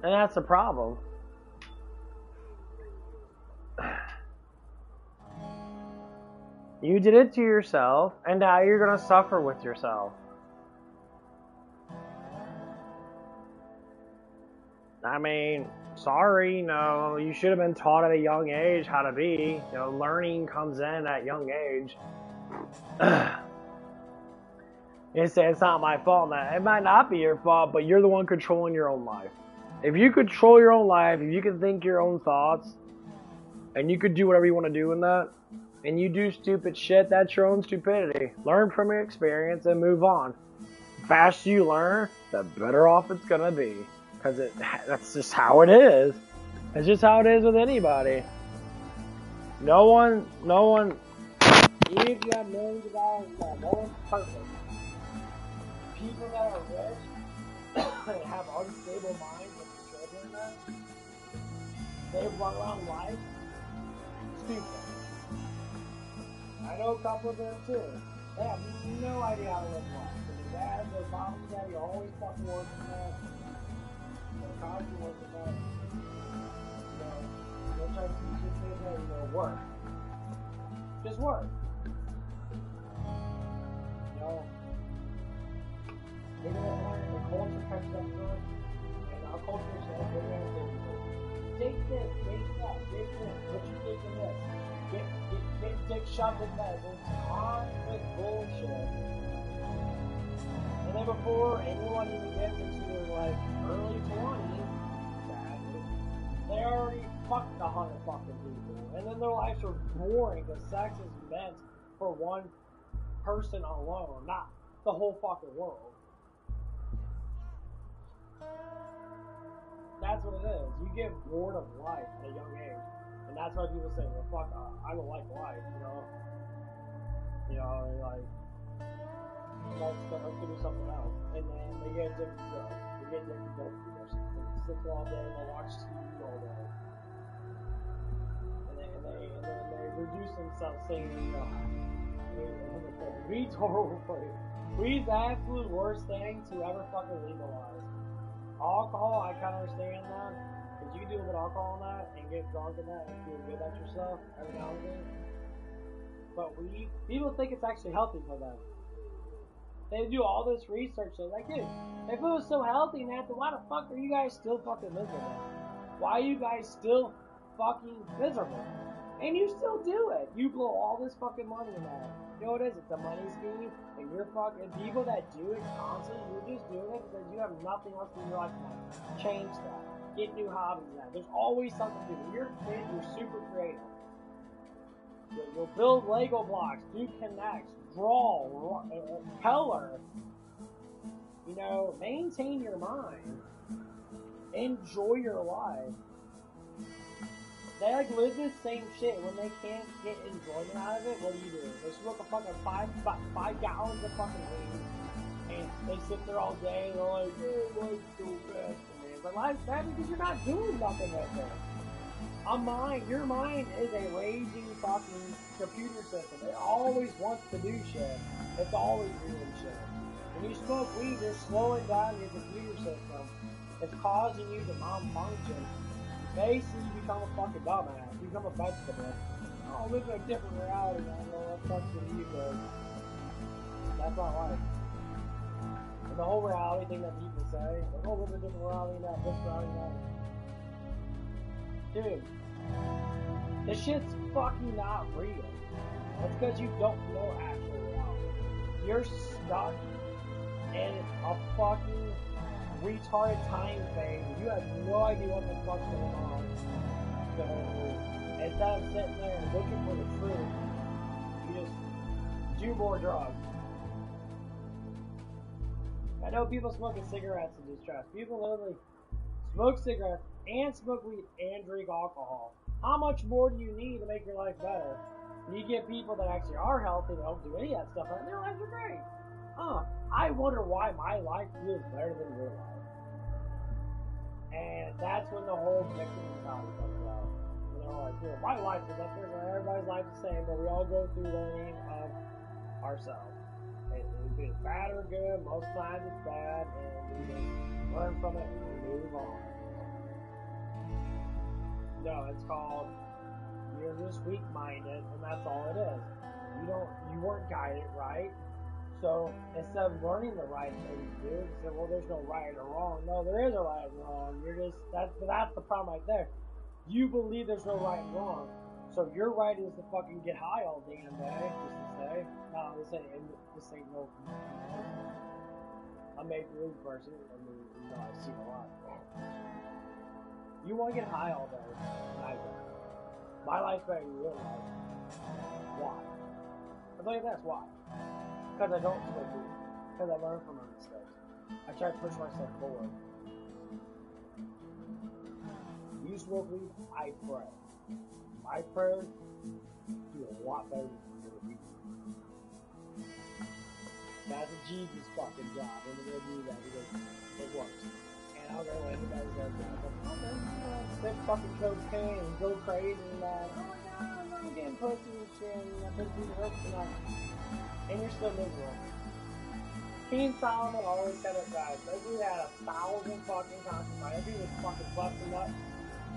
And that's the problem. You did it to yourself, and now you're gonna suffer with yourself. I mean, sorry, you should have been taught at a young age how to be. Learning comes in at young age. You say it's not my fault. Now, it might not be your fault, but you're the one controlling your own life. If you control your own life, if you can think your own thoughts, and you could do whatever you want to do in that, and you do stupid shit, that's your own stupidity. Learn from your experience and move on. The faster you learn, the better off it's gonna be. Because that's just how it is. It's just how it is with anybody. No one, even if you have millions of dollars, no one's perfect. People that are rich and have unstable minds with their children, they run around life stupid. I know a couple of them too. They have no idea how to live life. Their dad, their mom, and daddy are always fucking working that. They're constantly working that. They're trying to teach your kids how to work. Just work. They're gonna learn the culture catches up to us, and our culture says we're gonna take this, take that, take this, what you think of this? Get dick shoved in bed. It's constant bullshit. And then before anyone even gets into their early 20s, they already fucked 100 fucking people. And then their lives are boring because sex is meant for one person alone, not the whole fucking world. That's what it is. You get bored of life at a young age. And that's why people say, well, fuck, I don't like life, like, let's do something else. And then they get addicted to drugs. They get addicted to dope dealers. They sit all day and they watch TV all day. And then they reduce themselves saying, weed's horrible for you. Weed's the absolute worst thing to ever fucking legalize. Alcohol, I kind of understand that. Because you can do a bit of alcohol in that and get drunk in that and feel good about yourself every now and then. But weed, people think it's actually healthy for them. They do all this research. They're like, dude, if it was so healthy, man, then why the fuck are you guys still fucking miserable? Why are you guys still fucking miserable? And you still do it. You blow all this fucking money in that. You know what it is? It's a money scheme. And you're fucking people that do it constantly, you're just doing it because you have nothing else in your life now. Change that. Get new hobbies now. There's always something to do. When you're a kid, you're super creative. You'll build Lego blocks, do connects, draw, color. Maintain your mind. Enjoy your life. They live this same shit. When they can't get enjoyment out of it, what do? They smoke a fucking five gallons of fucking weed, and they sit there all day and they're like, oh, life's so fast, man. But life's bad because you're not doing nothing with it. Your mind is a raging fucking computer system. It always wants to do shit. It's always doing shit. When you smoke weed, you're slowing down your computer system. It's causing you to malfunction. Basically, you become a fucking dumbass. You become a vegetable. Oh, live in a different reality, man. Well, that sucks with you, but that's not life. And the whole reality thing that people say, oh, live in a different reality, not this reality, not. Dude, this shit's fucking not real. That's because you don't know actual reality. You're stuck in a fucking retarded time phase. You have no idea what the fuck's going on. So instead of sitting there and looking for the truth, you just do more drugs. I know people smoking cigarettes to distress. People literally smoke cigarettes and smoke weed and drink alcohol. How much more do you need to make your life better? You get people that actually are healthy, that don't do any of that stuff, and their lives are great. I wonder why my life feels better than your life. And that's when the whole victim mentality comes out. My life is up there, everybody's life is the same, but we all go through learning of ourselves. It's bad or good, most times it's bad, and we just learn from it and we move on. No, it's called, you're just weak-minded, and that's all it is. you weren't guided right. So instead of learning the right thing to do, you said, well, there's no right or wrong. No, there is a right and wrong. That's the problem right there. You believe there's no right and wrong. So your right is to fucking get high all damn day, just to say, no, this ain't no. I'm a make-believe person. I mean, I've seen a lot. You want to get high all day, and I don't. My life's better than your life. Why? I'll tell you this, why? Because I don't smoke weed. Because I learn from my mistakes. I try to push myself forward. You smoke weed, I pray. My prayers do a lot better than your weed. That's a Jesus fucking job. And we're gonna do that because it works. And I'll go anybody does that. Okay, stick fucking cocaine and go crazy and that. Oh my god, I'm getting pussy and shit. And I think we hurt tonight. And you're still miserable. King Solomon always said it right. That dude had 1,000 fucking concubines. That dude was fucking busting up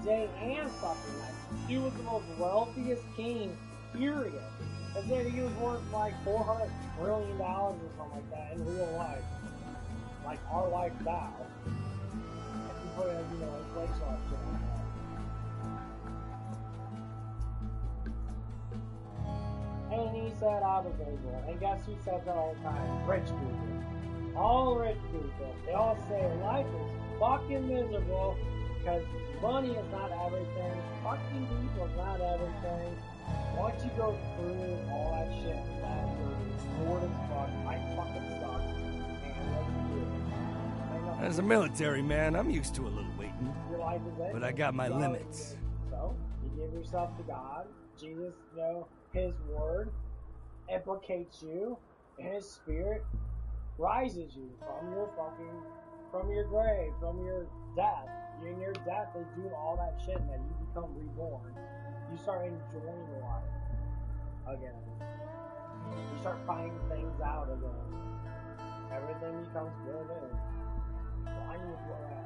day and fucking night. He was the most wealthiest king, period. And then he was worth like $400 trillion or something like that in real life. Like our life now. If you put it, inflation on shit like that. And he said I was able. And guess who says that all the time? Rich people. All rich people. They all say life is fucking miserable because money is not everything. Fucking people is not everything. Once you go through all that shit, that you're bored as fuck. Life fucking sucks. And what you do? As a military man, I'm used to a little waiting. Your life is ending. But I got my limits. So, you give yourself to God. Jesus, His word implicates you, and His Spirit rises you from your grave, from your death. In your death is doing all that shit, and then you become reborn. You start enjoying life again. You start finding things out again. Everything becomes good again. Well, I need where at.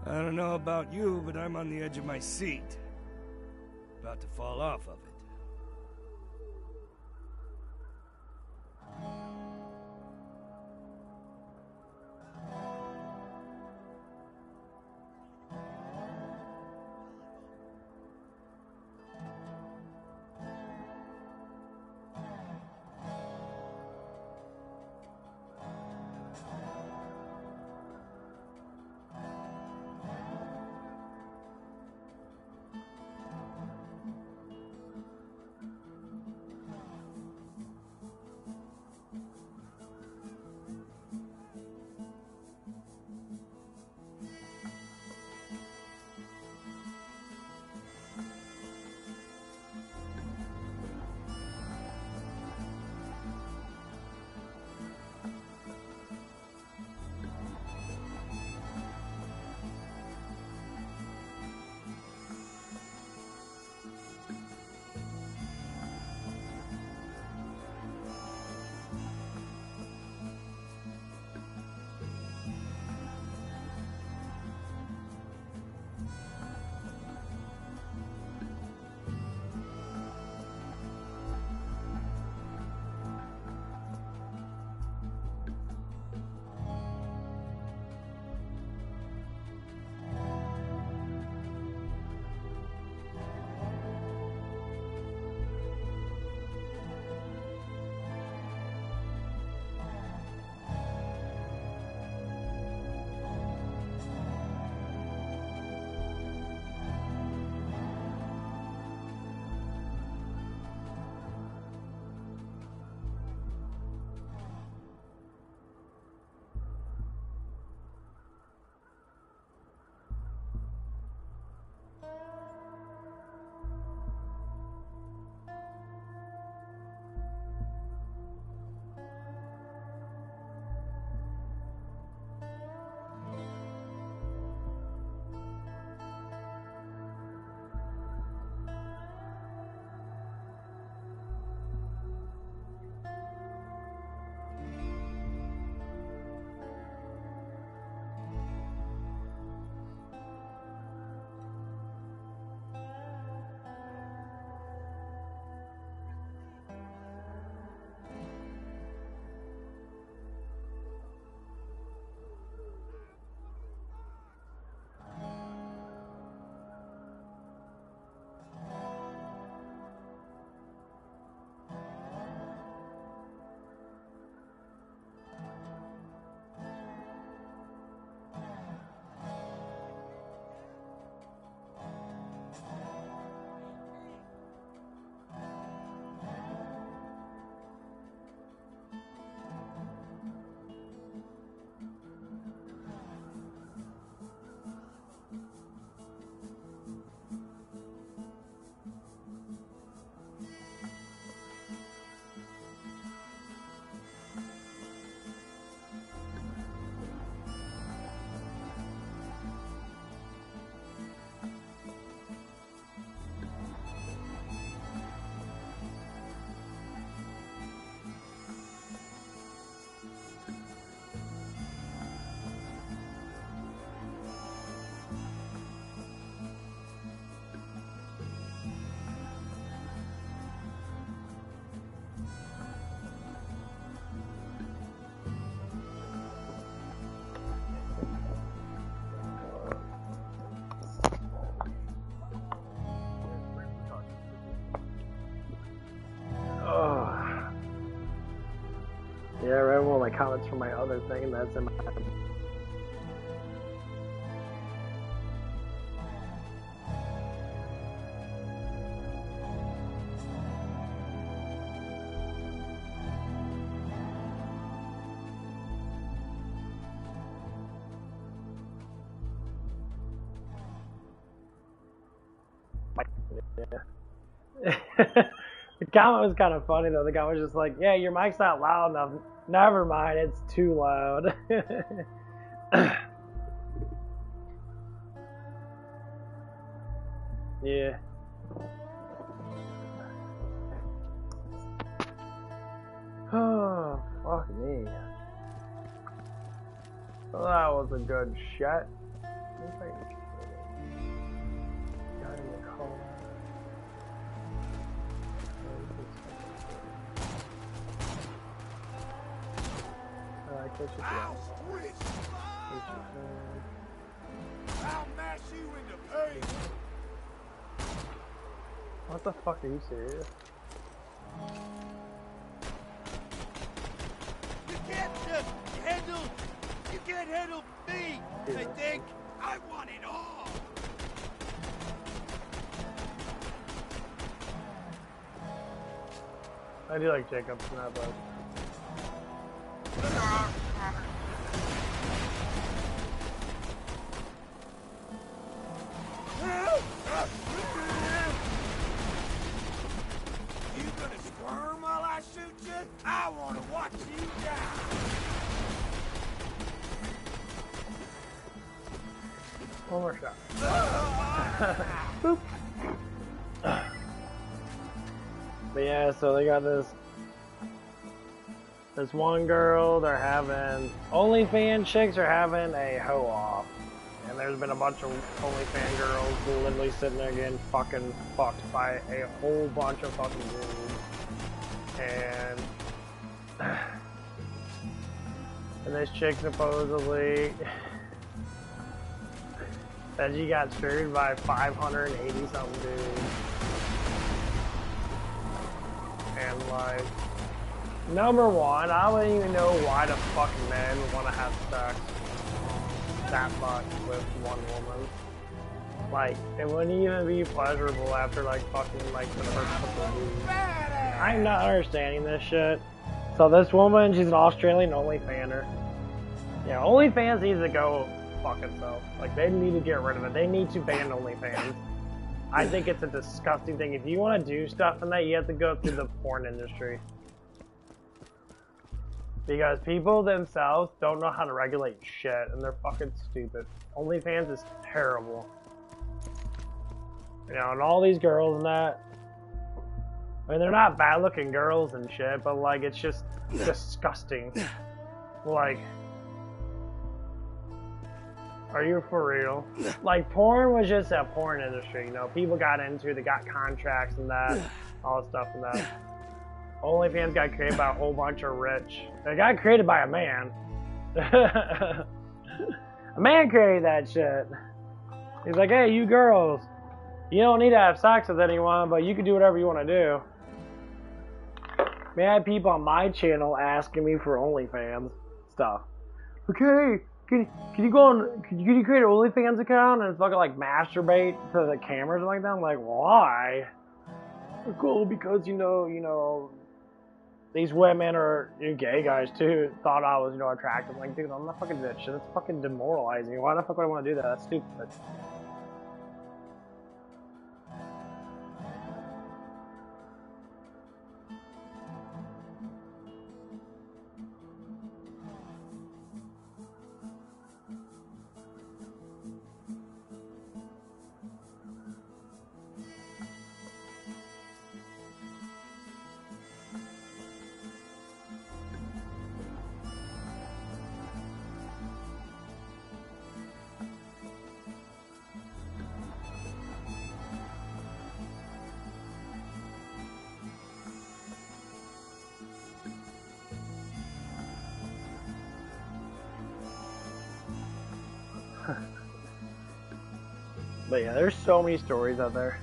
I don't know about you, but I'm on the edge of my seat. About to fall off of it. Yeah, I read one of my comments from my other thing that's in my... Yeah. The comment was kind of funny though. The guy was just like, "Yeah, your mic's not loud enough. Never mind, it's too loud." Yeah. Oh, fuck me. Well, that was a good shot. Guy in the car. I guess you I'll switch. I'll mash you into paste. What the fuck, are you serious? You can't handle me. I think I want it all. I do like Jacobs in that, but You gonna squirm while I shoot you? I wanna watch you die. one more shot. Boop. But yeah, so they got this one girl, they're having OnlyFans chicks are having a hoe off. And there's been a bunch of OnlyFans girls literally sitting there getting fucking fucked by a whole bunch of fucking dudes. And this chick supposedly said she got screwed by 580 something dudes. And like, number one, I wouldn't even know why the fucking men would want to have sex that much with one woman. Like, it wouldn't even be pleasurable after like fucking like the first couple of weeks. I'm not understanding this shit. So this woman, she's an Australian OnlyFaner. Yeah, OnlyFans needs to go fuck itself. Like, they need to get rid of it. They need to ban OnlyFans. I think it's a disgusting thing. If you want to do stuff in that, you have to go through the porn industry. Because people themselves don't know how to regulate shit, and they're fucking stupid. OnlyFans is terrible. You know, and all these girls and that, I mean, they're not bad-looking girls and shit, but, like, it's just disgusting. Like, are you for real? Like, porn was just a porn industry, you know? People got into it, they got contracts and that, all that stuff and that. OnlyFans got created by a whole bunch of rich. It got created by a man. A man created that shit. He's like, hey, you girls, you don't need to have sex with anyone, but you can do whatever you want to do. Man, I had people on my channel asking me for OnlyFans stuff. Okay, can you go on? Can you create an OnlyFans account and fucking like masturbate to the cameras and like that? I'm like, why? Cool, because you know, these women or gay guys too thought I was attractive. I'm like, dude, I'm not fucking doing that shit. That's fucking demoralizing. Why the fuck would I want to do that? That's stupid. But yeah, there's so many stories out there.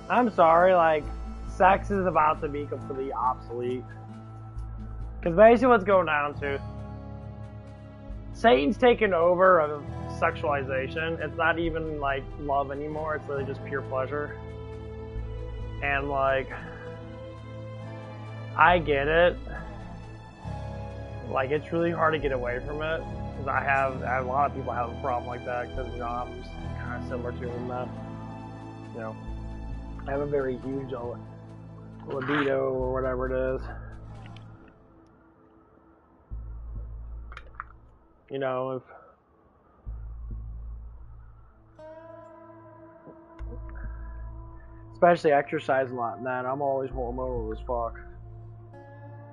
I'm sorry, like, sex is about to be completely obsolete. Because basically what's going down to, Satan's taken over of sexualization. It's not even, like, love anymore. It's really just pure pleasure. And, like, I get it. Like, it's really hard to get away from it. Because I have a lot of people have a problem like that. Because, I'm just kind of similar to them that, I have a very huge libido or whatever it is. If especially exercise a lot and that, I'm always hormonal as fuck.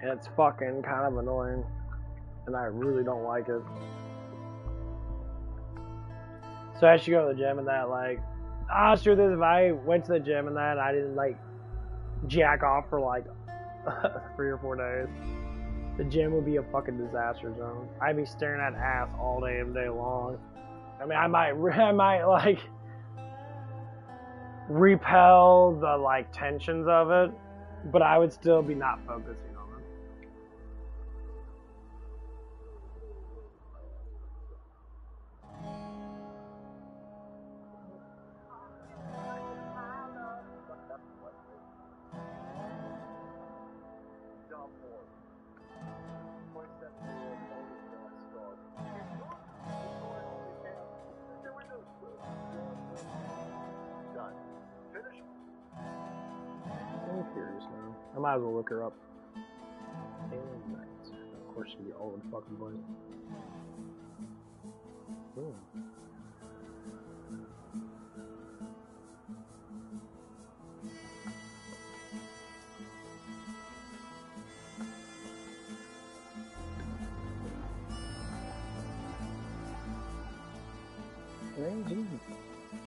And it's fucking kind of annoying. And I really don't like it. So I should go to the gym and that, like, sure this, if I went to the gym and that and I didn't, like, jack off for, like, 3 or 4 days, the gym would be a fucking disaster zone. I'd be staring at ass all day, every day long. I mean, I might, like, repel the, like, tensions of it, but I would still be not focusing on it. I'm curious now. I might as well look her up. Alien Knights. Of course, she'd be all over the fucking place. Ooh. Crazy.